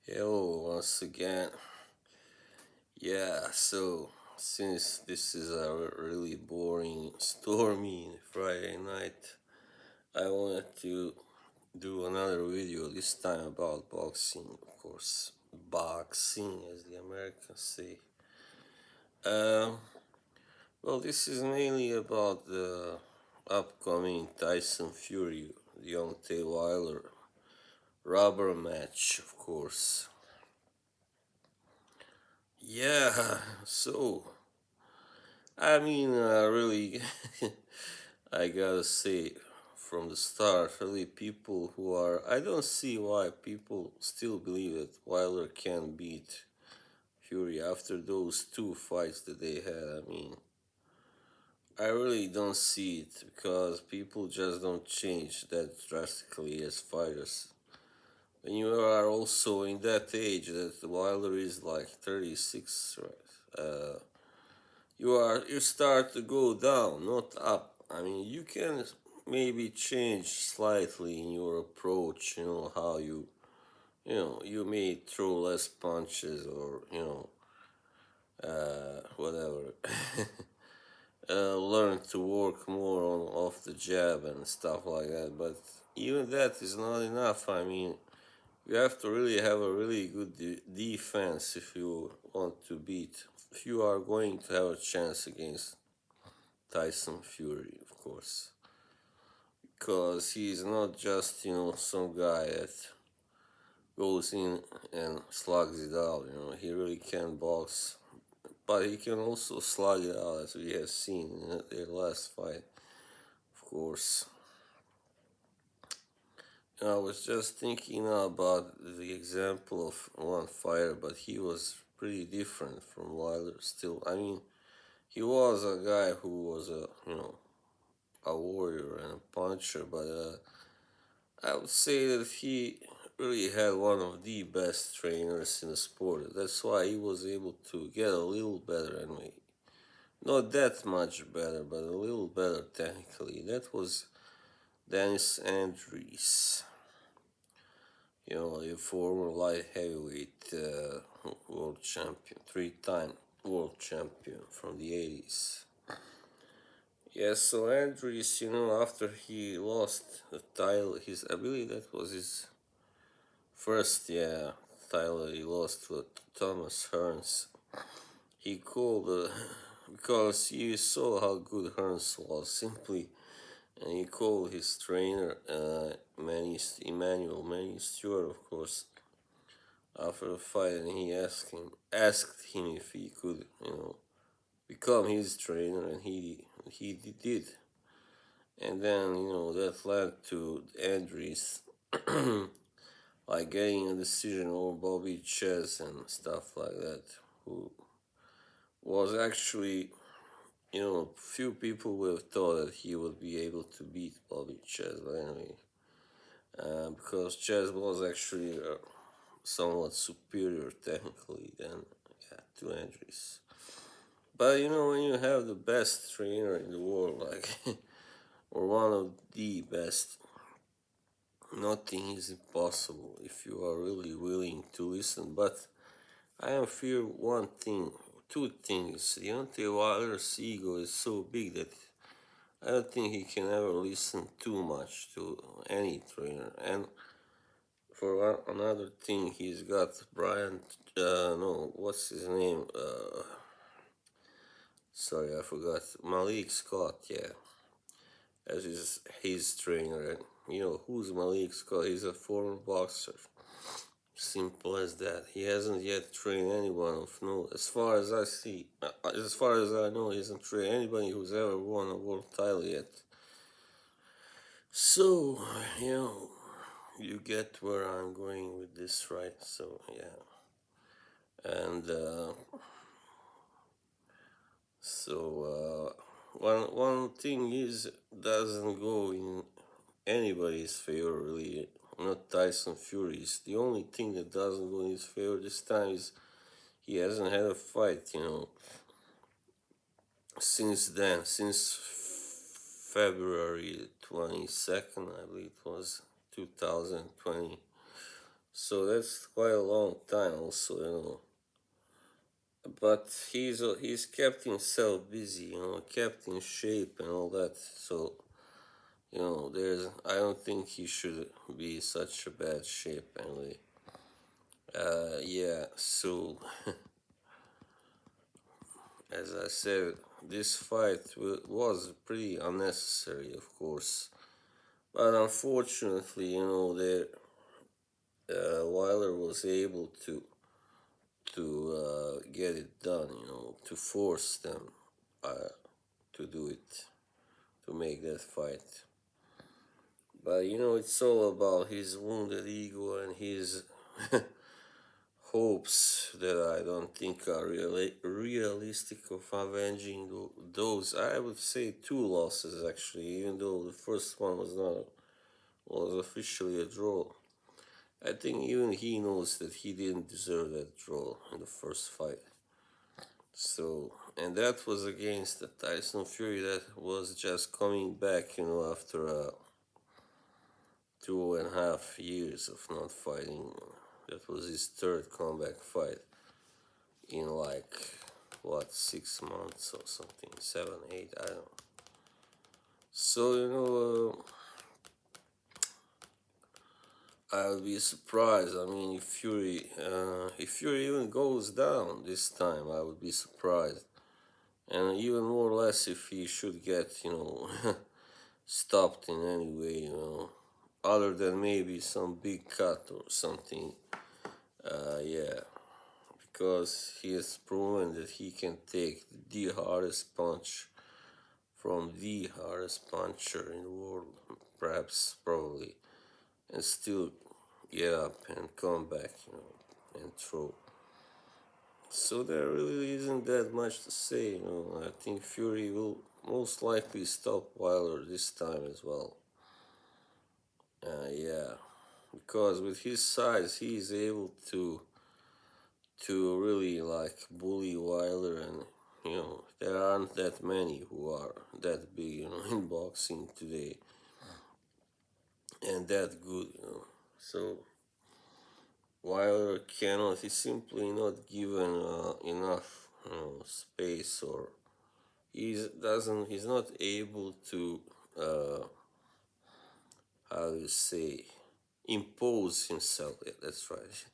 Hello, once again. Yeah, so since this is a really boring, stormy Friday night, I wanted to do another video, this time about boxing, of course. Boxing, as the Americans say. Um, well, this is mainly about the upcoming Tyson Fury, Deontay Wilder rubber match, of course. Yeah, so really, I gotta say from the start, really, people who are. I don't see why people still believe that Wilder can beat Fury after those two fights that they had. I really don't see it because people just don't change that drastically as fighters. When you are also in that age that Wilder is like 36, right? You start to go down, not up. You can maybe change slightly in your approach. How you may throw less punches or whatever. Learn to work more on off the jab and stuff like that. But even that is not enough. You have to really have a really good defense if you want to beat. If you are going to have a chance against Tyson Fury, of course, because he's not just some guy that goes in and slugs it out. He really can box, but he can also slug it out, as we have seen in their last fight. Of course, I was just thinking about the example of one fighter, but he was pretty different from Wilder. Still, he was a guy who was a warrior and a puncher, but I would say that he really had one of the best trainers in the sport. That's why he was able to get a little better anyway. Not that much better, but a little better technically. That was Dennis Andrews. A former light heavyweight world champion, three-time world champion from the 80s. Yeah, so Andrews, after he lost the title, I believe that was his first, yeah, title he lost to Thomas Hearns. He called because he saw how good Hearns was simply, and he called his trainer, Manny Stewart, of course, after the fight, and he asked him if he could, become his trainer, and he did, and then that led to Andrews like getting a decision over Bobby Chess and stuff like that, who was actually, few people would have thought that he would be able to beat Bobby Chess, but anyway, because Chess was actually somewhat superior technically than to Andrews. But when you have the best trainer in the world, like, or one of the best, nothing is impossible if you are really willing to listen. But I am fear one thing, two things. Deontay Wilder's ego is so big that I don't think he can ever listen too much to any trainer. And for another thing, he's got Brian. No, what's his name? Sorry, I forgot. Malik Scott. Yeah, as his trainer. And who's Malik Scott? He's a former boxer. Simple as that. He hasn't yet trained anyone of note. As far as I see, as far as I know, he hasn't trained anybody who's ever won a world title yet. So, you get where I'm going with this, right? So, yeah. And one thing is doesn't go in anybody's favor really. Not Tyson Fury's. The only thing that doesn't go in his favor this time is he hasn't had a fight, since then, since February 22nd, I believe it was 2025. So that's quite a long time, also, you know. But he's kept himself busy, you know, kept in shape and all that. So you know, there's I don't think he should be such a bad shape anyway. Yeah. So as I said, this fight was pretty unnecessary, of course. But unfortunately, you know, Wilder was able to get it done. You know, to force them to do it, to make that fight. But you know, it's all about his wounded ego and his hopes that I don't think are realistic of avenging those. I would say two losses actually, even though the first one was officially a draw. I think even he knows that he didn't deserve that draw in the first fight. So, and that was against the Tyson Fury that was just coming back, you know, after 2.5 years of not fighting. That was his third comeback fight in like what 6 months or something, 7, 8, I don't know. So you know, I would be surprised. I mean, if Fury even goes down this time, I would be surprised, and even more or less if he should get, you know, stopped in any way, you know, other than maybe some big cut or something. Yeah, because he has proven that he can take the hardest punch from the hardest puncher in the world, perhaps, probably, and still get up and come back, you know, and throw. So there really isn't that much to say, you know. I think Fury will most likely stop Wilder this time as well. Yeah, because with his size, he is able to really like bully Wilder, and you know there aren't that many who are that big, you know, in boxing today and that good, you know. So Wilder cannot, he's simply not given enough, you know, space, or he's not able to uh, how do you say, impose himself. Yeah, that's right.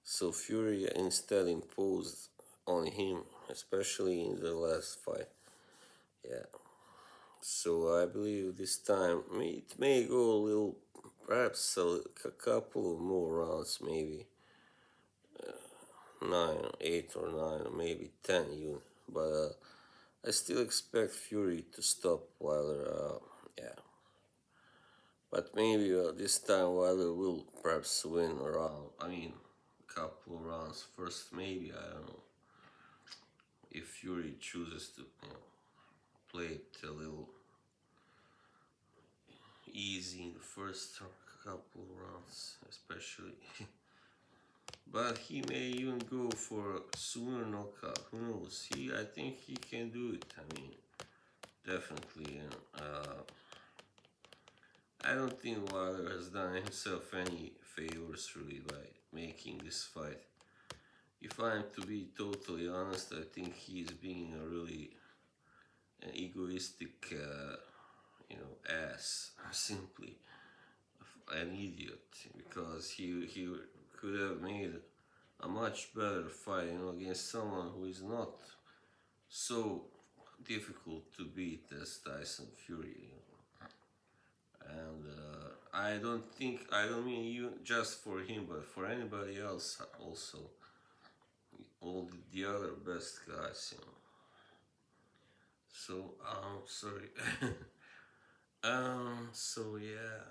So Fury instead imposed on him, especially in the last fight. Yeah. So I believe this time it may go a little, perhaps a couple of more rounds, maybe 8 or 9, or maybe 10 even. But I still expect Fury to stop Wilder. Yeah. But maybe this time Wilder will perhaps win a round. I mean, a couple of rounds first, maybe. I don't know. If Fury chooses to, you know, play it a little easy in the first couple of rounds, especially. But he may even go for a sooner knockout. Who knows? I think he can do it. I mean, definitely. And I don't think Wilder has done himself any favors really by making this fight. If I'm to be totally honest, I think he's being a really an egoistic, you know, ass, simply an idiot, because he could have made a much better fight, you know, against someone who is not so difficult to beat as Tyson Fury. You know. And I don't mean you just for him, but for anybody else also. All the other best guys, you know. So, sorry. So yeah.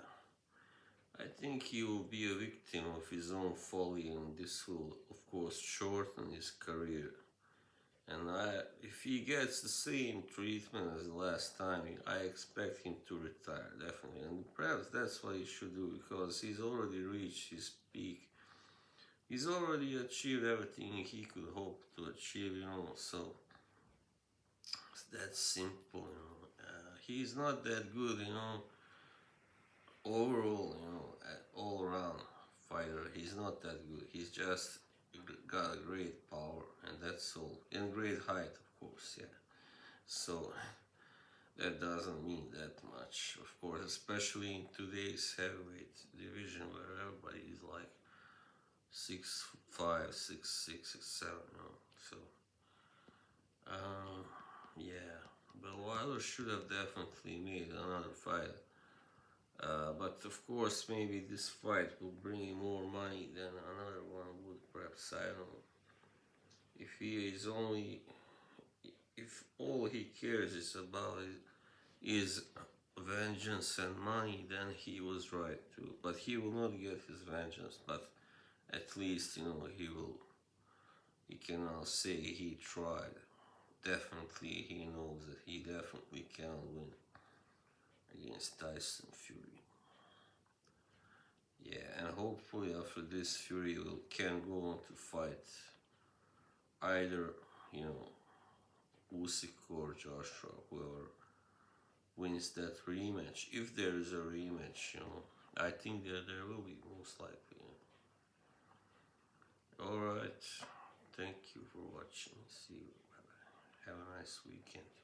I think he will be a victim of his own folly, and this will, of course, shorten his career. And if he gets the same treatment as the last time, I expect him to retire, definitely. And perhaps that's what he should do, because he's already reached his peak. He's already achieved everything he could hope to achieve, you know, so it's that simple, you know. He's not that good, you know, overall, you know, all around fighter. He's not that good. He's just got a great power, and that's all. And great height, of course, yeah. So that doesn't mean that much, of course, especially in today's heavyweight division where everybody is like 6'5", 6'6", 6'7", you know. So, um, yeah, but Wilder should have definitely made another fight. But of course, maybe this fight will bring him more money than another one would. Perhaps, I don't know. If he is only, if all he cares is about is vengeance and money, then he was right too. But he will not get his vengeance. But at least he will. He can now say he tried. Definitely, he knows that he definitely can win against Tyson Fury. Yeah, and hopefully after this, Fury can go on to fight either Usyk or Joshua, whoever wins that rematch. If there is a rematch, I think that there will be, most likely. All right, thank you for watching. See you. Bye bye. Have a nice weekend.